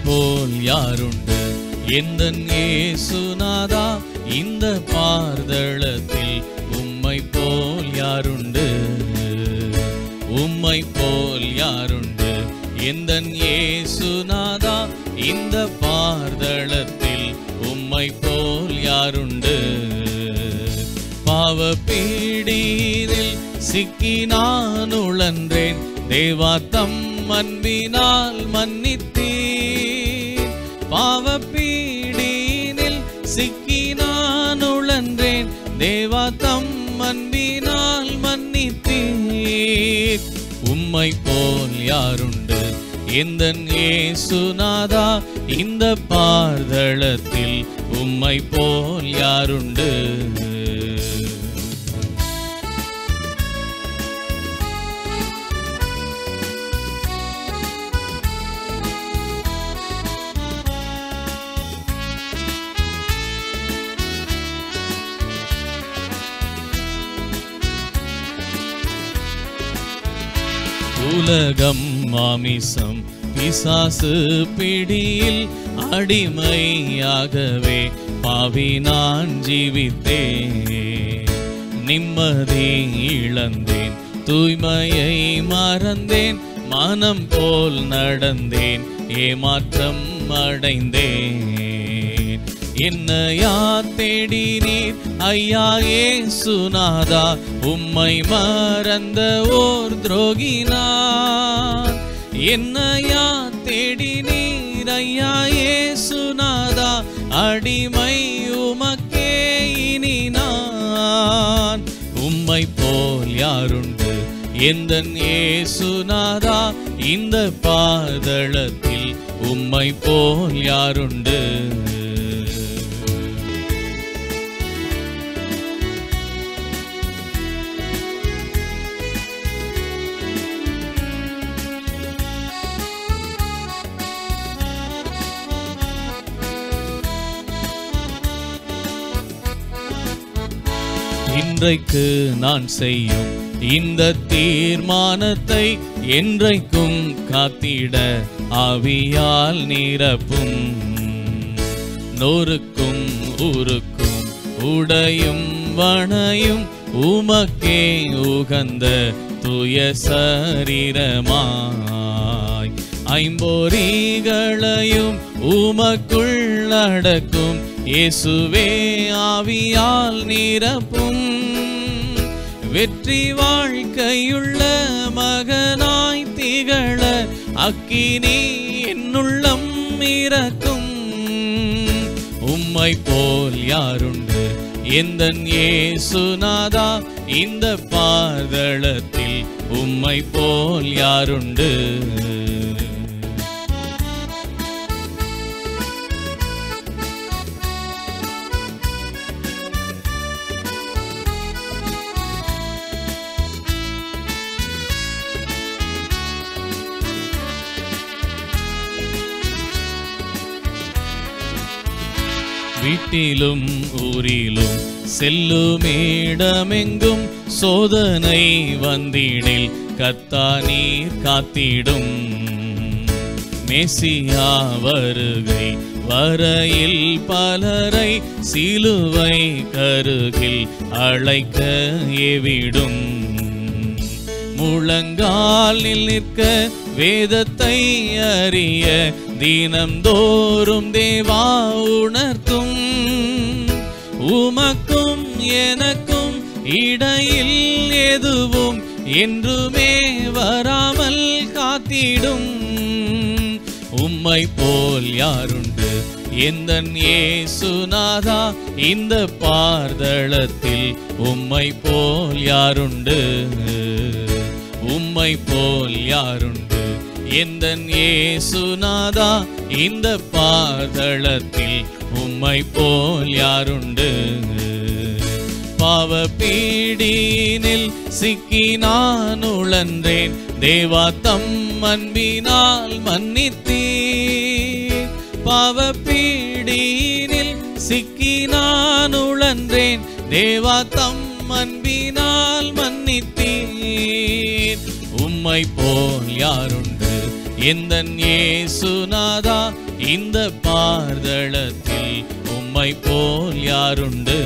போல் யாருண்டு எந்தன் இயேசுநாதா இந்த பார்தளத்தில் உம்மை போல் யாருண்டு உம்மை போல் யாருண்டு எந்தன் இயேசுநாதா இந்த பார்தளத்தில் உம்மை போல் யாருண்டு பாவ பீடியில் சிக்கி நான் உழன்றேன் தேவா தம் அன்பினால் மன்னித்தீர் பாவ பீடியில் சிக்கி நான் உழன்றேன் தேவா தம் அன்பினால் மன்னித்தீர் உம்மை போல் யாருண்டு எந்தன் இயேசுநாதா இந்த பார்தளத்தில் உம்மை போல் யாருண்டு உலகம் மாமிசம் பிசாசு பிடியில் அடிமையாகவே பாவி நான் ஜீவித்தேன் நிம்மதி இழந்தேன் தூய்மையை மறந்தேன் மனம் போல் நடந்தேன் ஏமாற்றம் அடைந்தேன் என்னையா தேடினீர் ஐயா இயேசுநாதா உம்மை மறந்த ஓர் துரோகினான் என்னையா தேடினீர் ஐயா இயேசுநாதா அடிமை உமக்கே இனி நான் உம்மை போல் யாருண்டு எந்தன் இயேசுநாதா இந்த பாதளத்தில் உம்மை போல் யாருண்டு இன்றைக்கு நான் செய்யும் இந்த தீர்மானத்தை என்றைக்கும் காத்திட ஆவியால் நிரப்பும் நோருக்கும் ஊருக்கும் உடையும் வணையும் உமக்கே உகந்த தூய சரீரமாய் ஐம்பொறிகளையும் உமக்குள் அடக்கும் இயேசுவே ஆவியால் நிரப்பும் வெற்றி வாழ்க்கையுள்ள மகனாய் திகழ அக்கினி என்னுள்ளம் இறக்கும் உம்மை போல் யாருண்டு எந்தன் இயேசுநாதா இந்த பாதளத்தில் உம்மை போல் யாருண்டு வீட்டிலும் ஊரிலும் செல்லுமேடமெங்கும் சோதனை வந்திடில் கர்த்தாநீர் காத்திடும் மேசியா வருகை வரையில் பலரை சிலுவை கருகில் அழைக்க ஏவிடும் முழங்காலில் நிற்க வேதத்தை அறிய தினம்தோறும் தேவா உணர்த்தும் உமக்கும் எனக்கும் இடையில் எதுவும் என்றுமே வராமல் காத்திடும் உம்மை போல் யாருண்டு எந்தன் இயேசுநாதா இந்த பார்தளத்தில் உம்மை போல் யாருண்டு உம்மை போல் யாருண்டு எந்தன் இயேசுநாதா இந்த பார்தளத்தில் உம்மை போல் யாருண்டு பாவ பீடினில் சிக்கி நான் உழன்றேன் தேவா தம் அன்பினால் மன்னித்தீர் பாவ பீடினில் சிக்கி நான் உழன்றேன் தேவா தம் அன்பினால் மன்னித்தீர் உம்மை போல் யாருண்டு எந்தன் இயேசுநாதா இந்த பார்தளத்தில் உம்மை போல் யாருண்டு.